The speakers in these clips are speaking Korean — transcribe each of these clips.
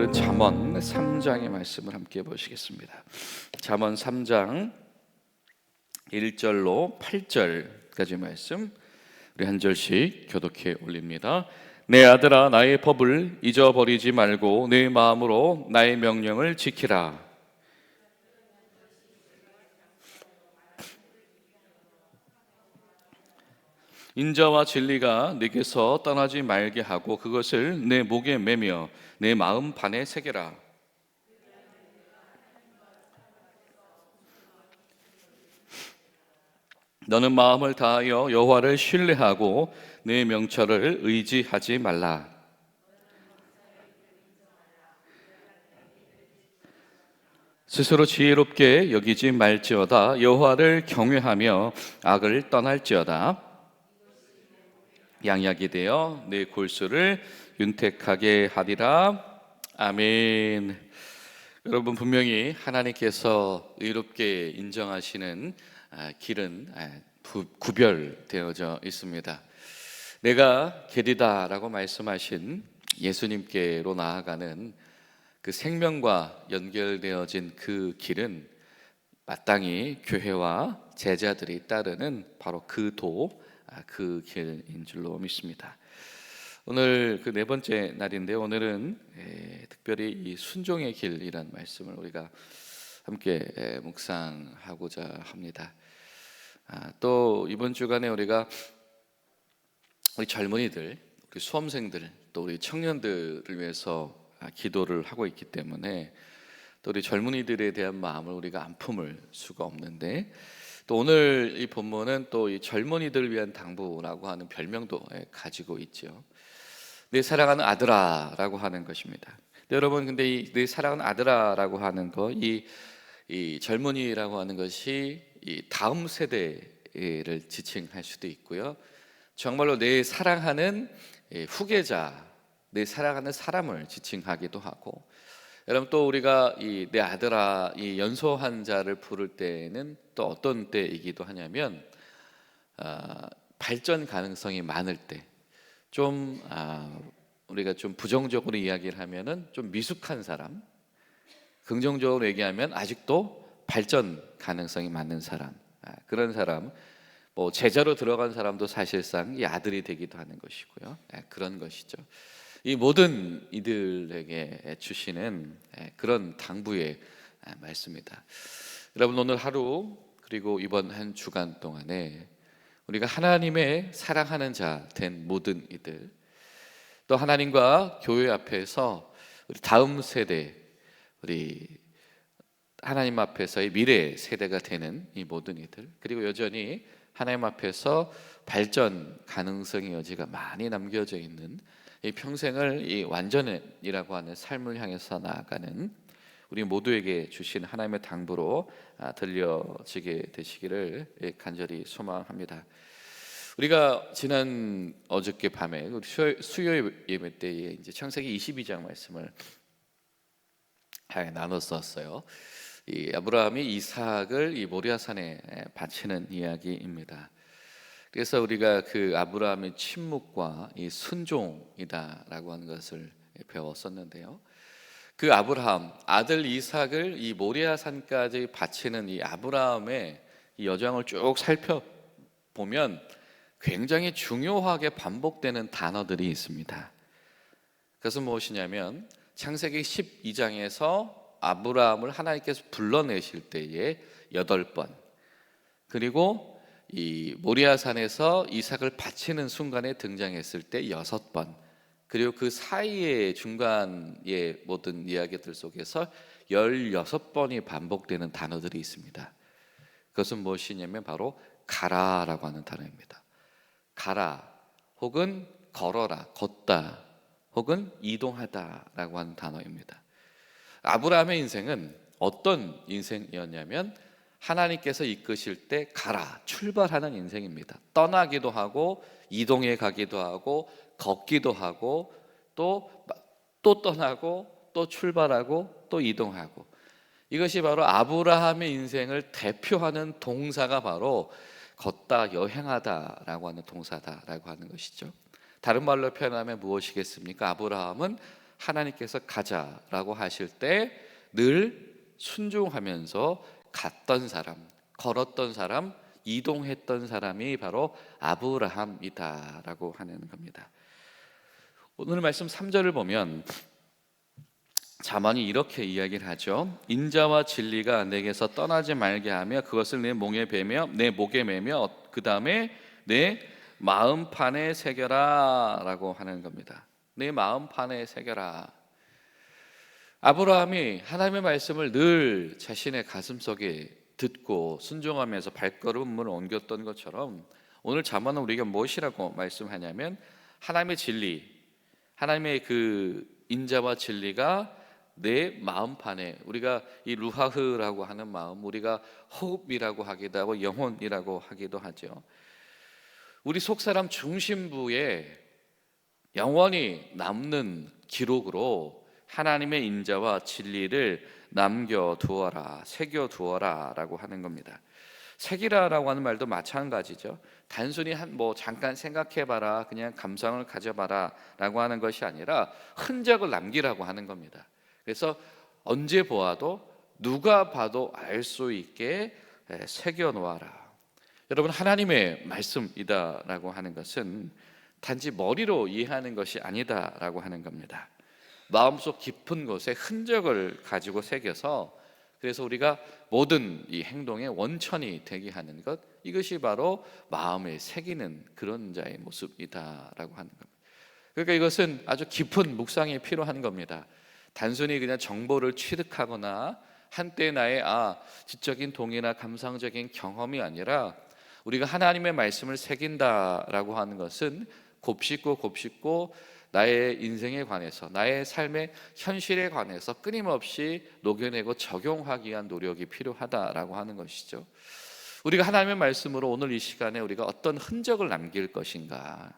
오늘은 잠언 3장의 말씀을 함께 보시겠습니다. 잠언 3장 1절로 8절까지 말씀 우리 한 절씩 교독해 올립니다. 내 아들아, 나의 법을 잊어버리지 말고 내 마음으로 나의 명령을 지키라. 인자와 진리가 네게서 떠나지 말게 하고 그것을 내 목에 매며 내 마음 판에 새겨라. 너는 마음을 다하여 여호와를 신뢰하고 내 명철을 의지하지 말라. 스스로 지혜롭게 여기지 말지어다. 여호와를 경외하며 악을 떠날지어다. 양약이 되어 내 골수를 윤택하게 하리라. 아멘. 여러분, 분명히 하나님께서 의롭게 인정하시는 길은 구별되어져 있습니다. 내가 길이다라고 말씀하신 예수님께로 나아가는 그 생명과 연결되어진 그 길은 마땅히 교회와 제자들이 따르는 바로 그 길인 줄로 믿습니다. 오늘 그 네 번째 날인데 오늘은 특별히 이 순종의 길이라는 말씀을 우리가 함께 묵상하고자 합니다. 또 이번 주간에 우리가 우리 젊은이들, 우리 수험생들, 또 우리 청년들을 위해서 기도를 하고 있기 때문에 또 우리 젊은이들에 대한 마음을 우리가 안 품을 수가 없는데, 또 오늘 이 본문은 또 이 젊은이들을 위한 당부라고 하는 별명도 가지고 있죠. 내 사랑하는 아들아라고 하는 것입니다. 여러분, 근데 이 내 사랑하는 아들아라고 하는 거, 이 젊은이라고 하는 것이 이 다음 세대를 지칭할 수도 있고요. 정말로 내 사랑하는 후계자, 내 사랑하는 사람을 지칭하기도 하고, 여러분 또 우리가 이 내 아들아, 이 연소한 자를 부를 때는 또 어떤 때이기도 하냐면 발전 가능성이 많을 때, 좀 우리가 좀 부정적으로 이야기를 하면은 좀 미숙한 사람, 긍정적으로 얘기하면 아직도 발전 가능성이 많은 사람, 그런 사람, 뭐 제자로 들어간 사람도 사실상 이 아들이 되기도 하는 것이고요. 그런 것이죠. 이 모든 이들에게 주시는 그런 당부의 말씀입니다. 여러분, 오늘 하루 그리고 이번 한 주간 동안에 우리가 하나님의 사랑하는 자 된 모든 이들, 또 하나님과 교회 앞에서 우리 다음 세대, 우리 하나님 앞에서의 미래 세대가 되는 이 모든 이들, 그리고 여전히 하나님 앞에서 발전 가능성의 여지가 많이 남겨져 있는 이 평생을 이 완전이라고 하는 삶을 향해서 나아가는 우리 모두에게 주신 하나님의 당부로 들려지게 되시기를 간절히 소망합니다. 우리가 지난 어저께 밤에 수요 예배 때에 이제 창세기 22장 말씀을 나눴었어요. 이 아브라함이 이삭을 이 모리아산에 바치는 이야기입니다. 그래서 우리가 그 아브라함의 침묵과 이 순종이다라고 하는 것을 배웠었는데요. 그 아브라함, 아들 이삭을 이 모리아산까지 바치는 이 아브라함의 이 여정을 쭉 살펴보면 굉장히 중요하게 반복되는 단어들이 있습니다. 그것은 무엇이냐면 창세기 12장에서 아브라함을 하나님께서 불러내실 때에 8번, 그리고 이 모리아산에서 이삭을 바치는 순간에 등장했을 때 6번, 그리고 그 사이의 중간의 모든 이야기들 속에서 16번이 반복되는 단어들이 있습니다. 그것은 무엇이냐면 바로 가라라고 하는 단어입니다. 가라, 혹은 걸어라, 걷다, 혹은 이동하다라고 하는 단어입니다. 아브라함의 인생은 어떤 인생이었냐면 하나님께서 이끄실 때 가라, 출발하는 인생입니다. 떠나기도 하고 이동해 가기도 하고 걷기도 하고 또 떠나고 또 출발하고 또 이동하고, 이것이 바로 아브라함의 인생을 대표하는 동사가 바로 걷다, 여행하다라고 하는 동사다라고 하는 것이죠. 다른 말로 표현하면 무엇이겠습니까? 아브라함은 하나님께서 가자라고 하실 때 늘 순종하면서 갔던 사람, 걸었던 사람, 이동했던 사람이 바로 아브라함이다라고 하는 겁니다. 오늘 말씀 3절을 보면 자만이 이렇게 이야기를 하죠. 인자와 진리가 내게서 떠나지 말게 하며 그것을 내 목에 매며 그 다음에 내 마음판에 새겨라 라고 하는 겁니다. 내 마음판에 새겨라. 아브라함이 하나님의 말씀을 늘 자신의 가슴속에 듣고 순종하면서 발걸음을 옮겼던 것처럼 오늘 잠언은 우리가 무엇이라고 말씀하냐면 하나님의 진리, 하나님의 그 인자와 진리가 내 마음판에, 우리가 이 루하흐라고 하는 마음, 우리가 호흡이라고 하기도 하고 영혼이라고 하기도 하죠. 우리 속사람 중심부에 영원히 남는 기록으로 하나님의 인자와 진리를 남겨두어라, 새겨두어라 라고 하는 겁니다. 새기라라고 하는 말도 마찬가지죠. 단순히 잠깐 생각해봐라, 그냥 감상을 가져봐라 라고 하는 것이 아니라 흔적을 남기라고 하는 겁니다. 그래서 언제 보아도 누가 봐도 알 수 있게 새겨놓아라. 여러분, 하나님의 말씀이다라고 하는 것은 단지 머리로 이해하는 것이 아니다라고 하는 겁니다. 마음속 깊은 곳에 흔적을 가지고 새겨서, 그래서 우리가 모든 이 행동의 원천이 되게 하는 것, 이것이 바로 마음에 새기는 그런 자의 모습이다라고 하는 겁니다. 그러니까 이것은 아주 깊은 묵상이 필요한 겁니다. 단순히 그냥 정보를 취득하거나 한때 나의 지적인 동의나 감상적인 경험이 아니라 우리가 하나님의 말씀을 새긴다라고 하는 것은 곱씹고 나의 인생에 관해서, 나의 삶의 현실에 관해서 끊임없이 녹여내고 적용하기 위한 노력이 필요하다라고 하는 것이죠. 우리가 하나님의 말씀으로 오늘 이 시간에 우리가 어떤 흔적을 남길 것인가,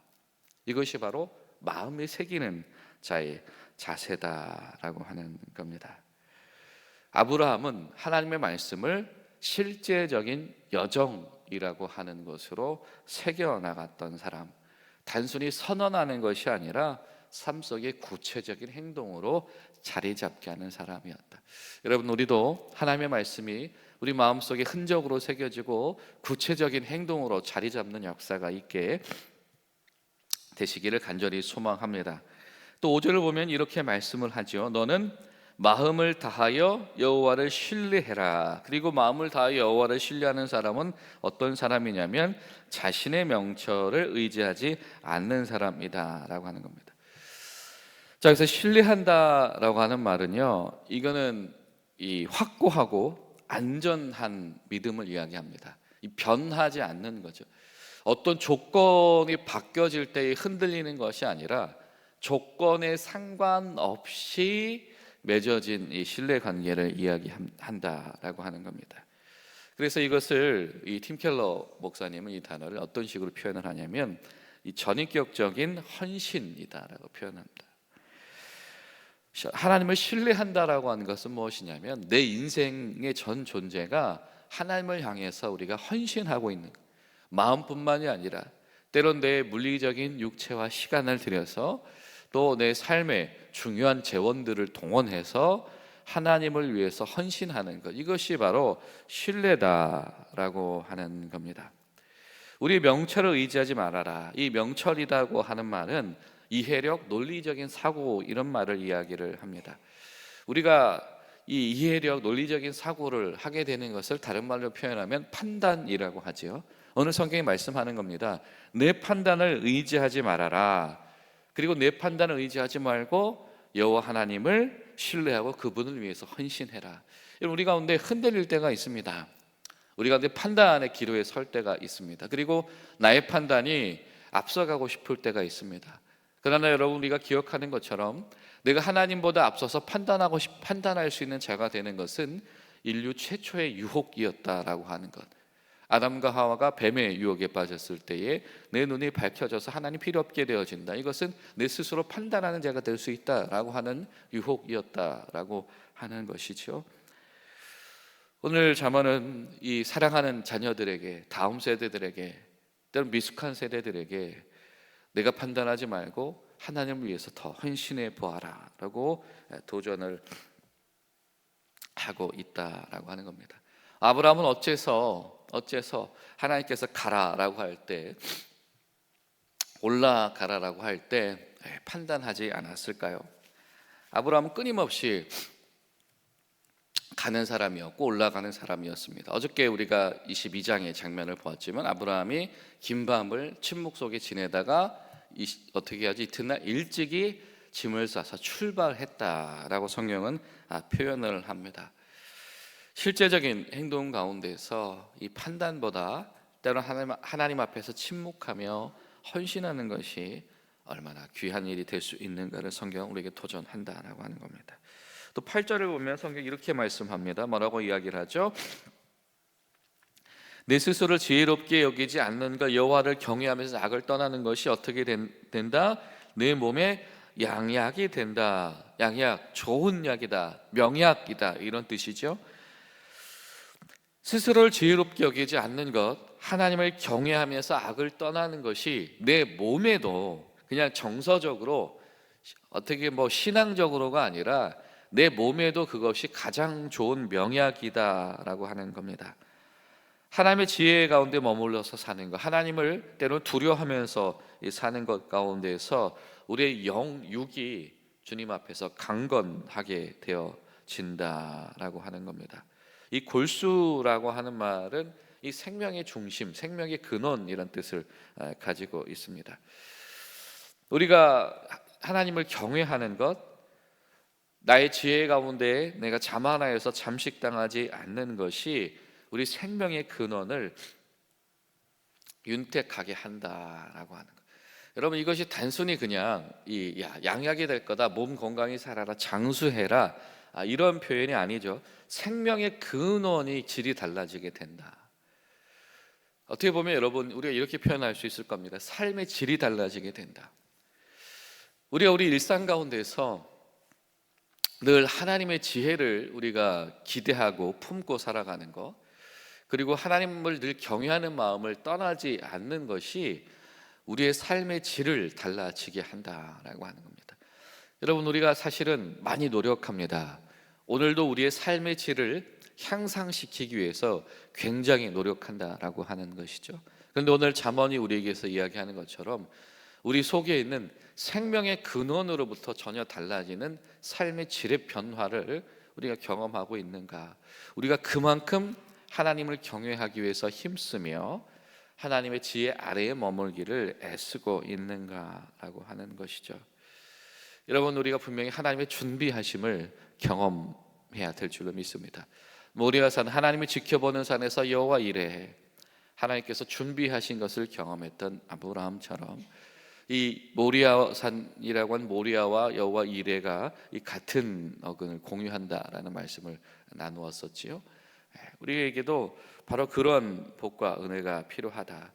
이것이 바로 마음에 새기는 자의 자세다라고 하는 겁니다. 아브라함은 하나님의 말씀을 실제적인 여정이라고 하는 것으로 새겨나갔던 사람, 단순히 선언하는 것이 아니라 삶 속의 구체적인 행동으로 자리 잡게 하는 사람이었다. 여러분, 우리도 하나님의 말씀이 우리 마음속에 흔적으로 새겨지고 구체적인 행동으로 자리 잡는 역사가 있게 되시기를 간절히 소망합니다. 또 5절을 보면 이렇게 말씀을 하죠. 너는 마음을 다하여 여호와를 신뢰해라. 그리고 마음을 다하여 여호와를 신뢰하는 사람은 어떤 사람이냐면 자신의 명철을 의지하지 않는 사람이다 라고 하는 겁니다. 자, 그래서 신뢰한다라고 하는 말은요, 이거는 이 확고하고 안전한 믿음을 이야기합니다. 이 변하지 않는 거죠. 어떤 조건이 바뀌어질 때 흔들리는 것이 아니라 조건에 상관없이 맺어진 이 신뢰 관계를 이야기한다라고 하는 겁니다. 그래서 이것을 이 팀 켈러 목사님은 이 단어를 어떤 식으로 표현을 하냐면 이 전인격적인 헌신이다라고 표현합니다. 하나님을 신뢰한다라고 하는 것은 무엇이냐면 내 인생의 전 존재가 하나님을 향해서 우리가 헌신하고 있는 것. 마음뿐만이 아니라 때론 내 물리적인 육체와 시간을 들여서 또 내 삶의 중요한 재원들을 동원해서 하나님을 위해서 헌신하는 것, 이것이 바로 신뢰다라고 하는 겁니다. 우리 명철을 의지하지 말아라. 이 명철이라고 하는 말은 이해력, 논리적인 사고, 이런 말을 이야기를 합니다. 우리가 이 이해력, 논리적인 사고를 하게 되는 것을 다른 말로 표현하면 판단이라고 하죠. 오늘 성경이 말씀하는 겁니다. 내 판단을 의지하지 말아라. 그리고 내 판단을 의지하지 말고 여호와 하나님을 신뢰하고 그분을 위해서 헌신해라. 우리 가운데 흔들릴 때가 있습니다. 우리 가운데 판단의 기로에 설 때가 있습니다. 그리고 나의 판단이 앞서가고 싶을 때가 있습니다. 그러나 여러분, 우리가 기억하는 것처럼 내가 하나님보다 앞서서 판단할 수 있는 자가 되는 것은 인류 최초의 유혹이었다라고 하는 것. 아담과 하와가 뱀의 유혹에 빠졌을 때에 내 눈이 밝혀져서 하나님 필요 없게 되어진다. 이것은 내 스스로 판단하는 자가 될 수 있다라고 하는 유혹이었다라고 하는 것이죠. 오늘 잠언은 이 사랑하는 자녀들에게, 다음 세대들에게, 때론 미숙한 세대들에게 내가 판단하지 말고 하나님을 위해서 더 헌신해 보아라 라고 도전을 하고 있다라고 하는 겁니다. 아브라함은 어째서 하나님께서 가라라고 할 때, 올라가라라고 할 때 판단하지 않았을까요? 아브라함은 끊임없이 가는 사람이었고 올라가는 사람이었습니다. 어저께 우리가 22장의 장면을 보았지만 아브라함이 긴 밤을 침묵 속에 지내다가 어떻게 하지? 이튿날 일찍이 짐을 싸서 출발했다라고 성경은 표현을 합니다. 실제적인 행동 가운데서 이 판단보다 때로 하나님 앞에서 침묵하며 헌신하는 것이 얼마나 귀한 일이 될 수 있는가를 성경은 우리에게 도전한다라고 하는 겁니다. 또 8절을 보면 성경이 이렇게 말씀합니다. 뭐라고 이야기를 하죠? 내 스스로를 지혜롭게 여기지 않는가, 여호와를 경외하면서 악을 떠나는 것이 어떻게 된다? 내 몸에 양약이 된다. 양약, 좋은 약이다, 명약이다, 이런 뜻이죠. 스스로를 지혜롭게 여기지 않는 것, 하나님을 경외하면서 악을 떠나는 것이 내 몸에도 그냥 정서적으로 어떻게 신앙적으로가 아니라 내 몸에도 그것이 가장 좋은 명약이다라고 하는 겁니다. 하나님의 지혜 가운데 머물러서 사는 것, 하나님을 때로는 두려워하면서 사는 것 가운데서 우리의 영육이 주님 앞에서 강건하게 되어진다라고 하는 겁니다. 이 골수라고 하는 말은 이 생명의 중심, 생명의 근원이라는 뜻을 가지고 있습니다. 우리가 하나님을 경외하는 것, 나의 지혜 가운데 내가 자만하여서 잠식당하지 않는 것이 우리 생명의 근원을 윤택하게 한다라고 하는 것. 여러분, 이것이 단순히 그냥 양약이 될 거다, 몸 건강히 살아라, 장수해라, 이런 표현이 아니죠. 생명의 근원이 질이 달라지게 된다. 어떻게 보면 여러분, 우리가 이렇게 표현할 수 있을 겁니다. 삶의 질이 달라지게 된다. 우리가 우리 일상 가운데서 늘 하나님의 지혜를 우리가 기대하고 품고 살아가는 것, 그리고 하나님을 늘 경외하는 마음을 떠나지 않는 것이 우리의 삶의 질을 달라지게 한다라고 하는 겁니다. 여러분, 우리가 사실은 많이 노력합니다. 오늘도 우리의 삶의 질을 향상시키기 위해서 굉장히 노력한다라고 하는 것이죠. 그런데 오늘 잠언이 우리에게서 이야기하는 것처럼 우리 속에 있는 생명의 근원으로부터 전혀 달라지는 삶의 질의 변화를 우리가 경험하고 있는가, 우리가 그만큼 하나님을 경외하기 위해서 힘쓰며 하나님의 지혜 아래에 머물기를 애쓰고 있는가라고 하는 것이죠. 여러분, 우리가 분명히 하나님의 준비하심을 경험해야 될 줄로 믿습니다. 모리아 산, 하나님을 지켜보는 산에서 여호와 이레, 하나님께서 준비하신 것을 경험했던 아브라함처럼 이 모리아 산이라고 한 모리아와 여호와 이레가 이 같은 어근을 공유한다라는 말씀을 나누었었지요. 우리에게도 바로 그런 복과 은혜가 필요하다.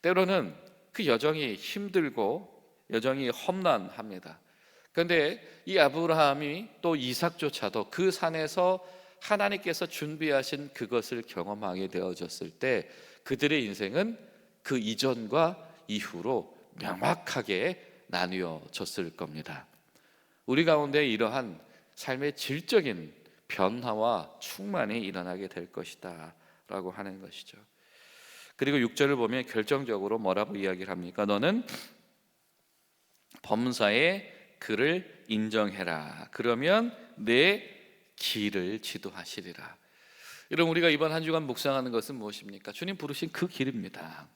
때로는 그 여정이 힘들고 여정이 험난합니다. 그런데 이 아브라함이 또 이삭조차도 그 산에서 하나님께서 준비하신 그것을 경험하게 되어졌을 때 그들의 인생은 그 이전과 이후로 명확하게 나뉘어졌을 겁니다. 우리 가운데 이러한 삶의 질적인 변화와 충만이 일어나게 될 것이다 라고 하는 것이죠. 그리고 6절을 보면 결정적으로 뭐라고 이야기를 합니까? 너는 범사의 그를 인정해라. 그러면 내 길을 지도하시리라. 여러분, 우리가 이번 한 주간 묵상하는 것은 무엇입니까? 주님 부르신 그 길입니다.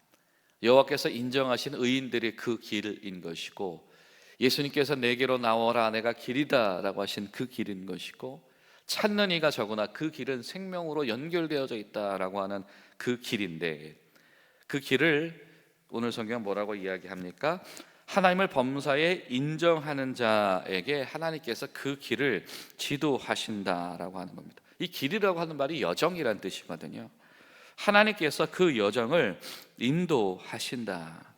여호와께서 인정하신 의인들의 그 길인 것이고, 예수님께서 내게로 나오라 내가 길이다 라고 하신 그 길인 것이고, 찾는 이가 적으나 그 길은 생명으로 연결되어져 있다라고 하는 그 길인데, 그 길을 오늘 성경 뭐라고 이야기합니까? 하나님을 범사에 인정하는 자에게 하나님께서 그 길을 지도하신다라고 하는 겁니다. 이 길이라고 하는 말이 여정이란 뜻이거든요. 하나님께서 그 여정을 인도하신다.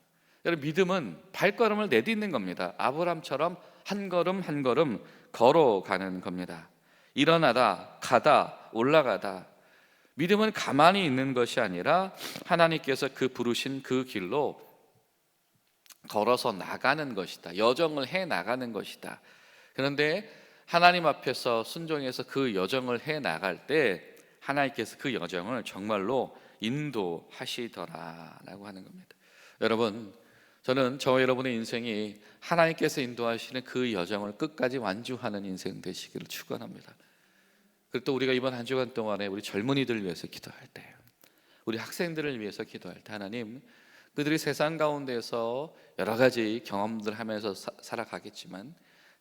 여러분, 믿음은 발걸음을 내딛는 겁니다. 아브라함처럼 한 걸음 한 걸음 걸어가는 겁니다. 일어나다, 가다, 올라가다. 믿음은 가만히 있는 것이 아니라 하나님께서 그 부르신 그 길로 걸어서 나가는 것이다. 여정을 해 나가는 것이다. 그런데 하나님 앞에서 순종해서 그 여정을 해 나갈 때 하나님께서 그 여정을 정말로 인도하시더라라고 하는 겁니다. 여러분, 저는 저와 여러분의 인생이 하나님께서 인도하시는 그 여정을 끝까지 완주하는 인생 되시기를 축원합니다. 그리고 또 우리가 이번 한 주간 동안에 우리 젊은이들을 위해서 기도할 때, 우리 학생들을 위해서 기도할 때 하나님, 그들이 세상 가운데서 여러 가지 경험들을 하면서 살아가겠지만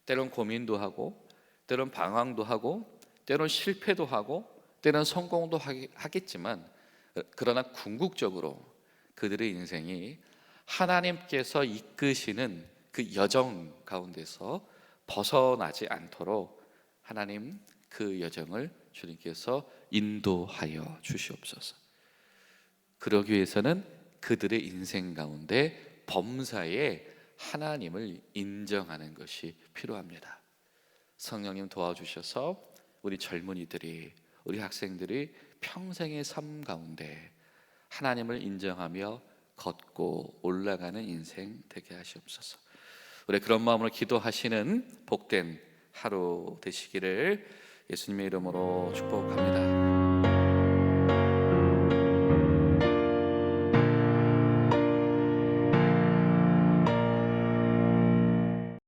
때론 고민도 하고 때론 방황도 하고 때론 실패도 하고 때론 성공도 하겠지만, 그러나 궁극적으로 그들의 인생이 하나님께서 이끄시는 그 여정 가운데서 벗어나지 않도록 하나님 그 여정을 주님께서 인도하여 주시옵소서. 그러기 위해서는 그들의 인생 가운데 범사에 하나님을 인정하는 것이 필요합니다. 성령님 도와주셔서 우리 젊은이들이, 우리 학생들이 평생의 삶 가운데 하나님을 인정하며 걷고 올라가는 인생 되게 하시옵소서. 우리 그런 마음으로 기도하시는 복된 하루 되시기를 예수님의 이름으로 축복합니다.